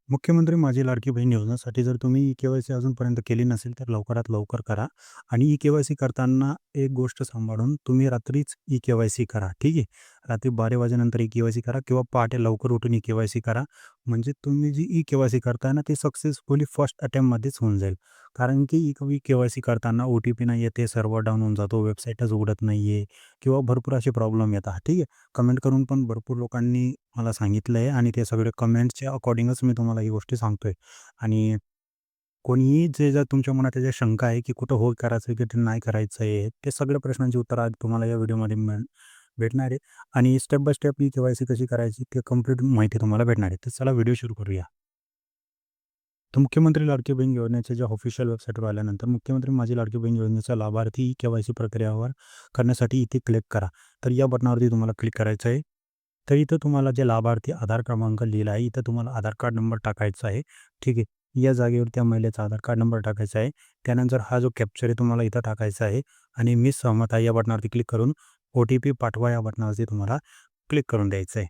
मुख्यमंत्री माझी लाडकी बहीण योजनेसाठी जर तुम्ही ई-के-वाय-सी अजूनपर्यंत केली नसेल, तर लवकरात लवकर करा आणि ई-के-वाय-सी करताना एक गोष्ट सांभाळून तुम्ही रात्रीच ई-के-वाय-सी करा, ठीक आहे. रात्री 12 वाजेनंतर ई-के-वाय-सी करा किंवा पहाटे लवकर उठून ई-के-वाय-सी करा. म्हणजे तुम्ही जी ई-के-वाय-सी करताय ना, ती सक्सेसफुली फर्स्ट अटेम्प्टमध्येच होऊन जाईल. कारण की ई-के-वाय-सी करताना ओ-टी-पी नाही येते, सर्व्हर डाऊन होऊन जातो, वेबसाईटच उघडत नाहीये किंवा भरपूर असे प्रॉब्लेम येतात, ठीक आहे. कमेंट करून पण भरपूर लोकांनी मला सांगितलं आहे आणि ते सगळे कमेंट्सच्या अकॉर्डिंगच मी तुम्हाला ही गोष्टी सांगतोय. आणि कोणीही जे जर तुमच्या मनात ज्या शंका आहे, की कुठं हो करायचं आहे, की नाही करायचं आहे, ते सगळ्या प्रश्नांची उत्तरं आज तुम्हाला या व्हिडिओमध्ये भेटणार आहे आणि step by step he KYC कशी करायची ते कंप्लीट माहिती तुम्हाला भेटणार आहे. तर चला व्हिडिओ सुरू करूया. तर मुख्यमंत्री लाडकी बहीण योजनेच्या ज्या ऑफिशियल वेबसाईटवर आल्यानंतर मुख्यमंत्री माझी लाडकी बहीण योजनेचा लाभार्थी के-वाय-सी प्रक्रियावर करण्यासाठी इथे क्लिक करा. तर या बटनावरती तुम्हाला क्लिक करायचं आहे. तर इथं तुम्हाला जे लाभार्थी आधार क्रमांक लिहिला आहे, इथं तुम्हाला आधार कार्ड नंबर टाकायचा आहे. ठीक आहे. या जागेवर त्या महिलेचा आधार कार्ड नंबर टाकायचा आहे. त्यानंतर हा जो कॅप्चर आहे तुम्हाला इथं टाकायचा आहे आणि मी सहमत आहे या बटनावरती क्लिक करून ओ-टी-पी पाठवा या बटनावरती तुम्हाला क्लिक करून द्यायचं आहे.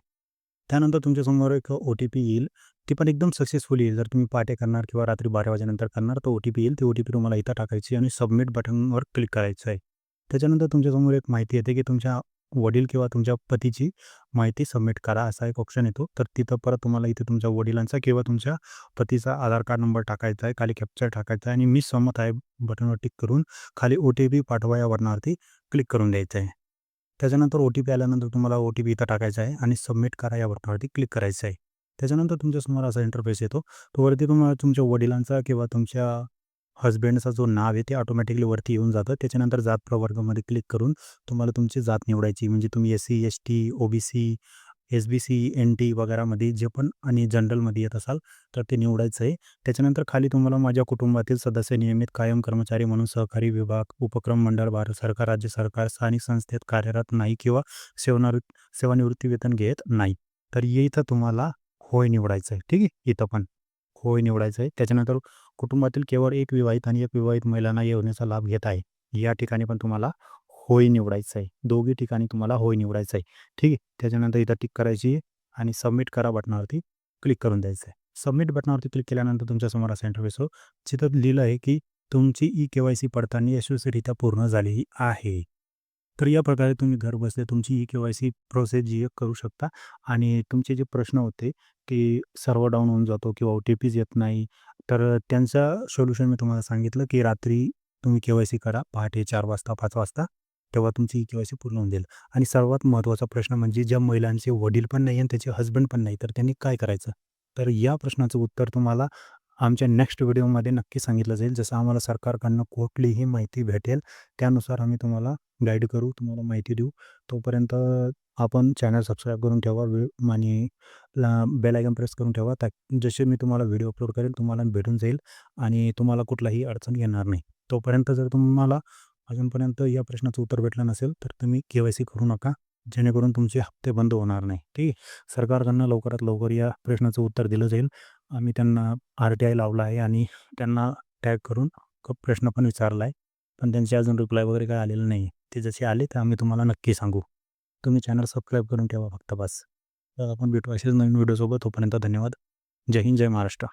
त्यानंतर तुमच्यासमोर एक ओ-टी-पी येईल. ती पण एकदम सक्सेसफुल येईल. जर तुम्ही पहाटे करणार किंवा रात्री 12 वाजेनंतर करणार तर ओ-टी-पी येईल. ती ओ-टी-पी तुम्हाला इथं टाकायची आणि सबमिट बटनवर क्लिक करायचं आहे. त्याच्यानंतर तुमच्यासमोर एक माहिती येते, की तुमच्या वडील किंवा तुमच्या पतीची माहिती सबमिट करा असा एक ऑप्शन येतो. तर तिथं परत तुम्हाला इथे तुमच्या वडिलांचा किंवा तुमच्या पतीचा आधार कार्ड नंबर टाकायचा आहे. खाली कॅप्चर टाकायचा आहे आणि मी सहमत आहे बटनवर टिक करून खाली ओ-टी-पी पाठवा या बटनावरती क्लिक करून द्यायचं आहे. त्याच्यानंतर ओ-टी-पी आल्यानंतर तुम्हाला ओ-टी-पी इथं टाकायचा आहे आणि सबमिट करा या बटनावरती क्लिक करायचं आहे. त्याच्यानंतर तुमच्यासमोर असा इंटरफेस येतो. तो वरती तुम्हाला तुमच्या वडिलांचा किंवा तुमच्या हसबँडचा जो नाव आहे ते ऑटोमॅटिकली वरती येऊन जातं. त्याच्यानंतर जात प्रवर्गामध्ये क्लिक करून तुम्हाला तुमची जात निवडायची. म्हणजे तुम्ही एस-सी, एस-टी, ओ-बी-सी, एस-बी-सी, एन-टी वगैरेमध्ये जे पण आणि जनरलमध्ये येत असाल तर ते निवडायचं आहे. त्याच्यानंतर खाली तुम्हाला माझ्या कुटुंबातील सदस्य नियमित कायम कर्मचारी म्हणून सहकारी विभाग, उपक्रम मंडळ, भारत सरकार, राज्य सरकार, स्थानिक संस्थेत कार्यरत नाही किंवा सेवानिवृत्ती वेतन घेत नाही. तर इथं तुम्हाला होय निवडायचं आहे. ठीक आहे. इथं पण होय निवडायचं आहे. त्याच्यानंतर कुटुंबातील केवळ एक विवाहित आणि एक विवाहित महिलांना या योजनेचा लाभ घेत आहे. या ठिकाणी पण तुम्हाला होय निवडायचं आहे. दोघी ठिकाणी तुम्हाला होय निवडायचं आहे. ठीक आहे. त्याच्यानंतर इथं टिक करायची आहे आणि सबमिट करा बटनावरती क्लिक करून द्यायचं आहे. सबमिट बटनावरती क्लिक केल्यानंतर तुमच्यासमोर असा इंटरफेस हो. जिथं लिहिलं आहे, की तुमची ई-के-वाय-सी पडताळणी यशस्वीरित्या पूर्ण झालेली आहे. तर या प्रकारे तुम्ही घरबसल्या तुमची ई-के-वाय-सी प्रोसेस जी आहे करू शकता आणि तुमचे जे प्रश्न होते, की सर्व्हर डाऊन होऊन जातो किंवा ओ-टी-पीज येत नाही, तर त्यांचा सोल्युशन मी तुम्हाला सांगितलं, की रात्री तुम्ही के-वाय-सी करा पहाटे 4 वाजता, 5 वाजता. तेव्हा तुमची के-वाय-सी पूर्ण होऊन जाईल. आणि सर्वात महत्त्वाचा प्रश्न म्हणजे ज्या महिलांचे वडील पण नाही आणि त्याचे हसबंड पण नाही, तर त्यांनी काय करायचं? तर या प्रश्नाचं उत्तर तुम्हाला आमच्या नेक्स्ट व्हिडिओमध्ये नक्की सांगितलं जाईल. जसं आम्हाला सरकारकडनं कुठलीही माहिती भेटेल, त्यानुसार आम्ही तुम्हाला गाईड करू, तुम्हाला माहिती देऊ. तोपर्यंत आपण चॅनल सबस्क्राईब करून ठेवा आणि बेल आयकॉन प्रेस करून ठेवा. जसे मी तुम्हाला व्हिडिओ अपलोड करेल, तुम्हाला भेटून जाईल आणि तुम्हाला कुठलाही अडचण येणार नाही. तोपर्यंत जर तुम्हाला अजूनपर्यंत या प्रश्नाचं उत्तर भेटलं नसेल, तर तुम्ही के-वाय-सी करू नका, जेणेकरून तुमचे हप्ते बंद होणार नाही. ठीक आहे. सरकारकडनं लवकरात लवकर या प्रश्नाचं उत्तर दिलं जाईल. आम्ही त्यांना आर-टी-आय लावला आहे आणि त्यांना टॅग करून प्रश्न पण विचारला आहे. पण त्यांचे अजून रिप्लाय वगैरे काही आलेलं नाही. ते जसे आले तर आम्ही तुम्हाला नक्की सांगू. तुम्ही चॅनल सबस्क्राईब करून ठेवा फक्त बस. तर आपण भेटू असेच नवीन व्हिडिओसोबत. तोपर्यंत धन्यवाद. जय हिंद, जय महाराष्ट्र.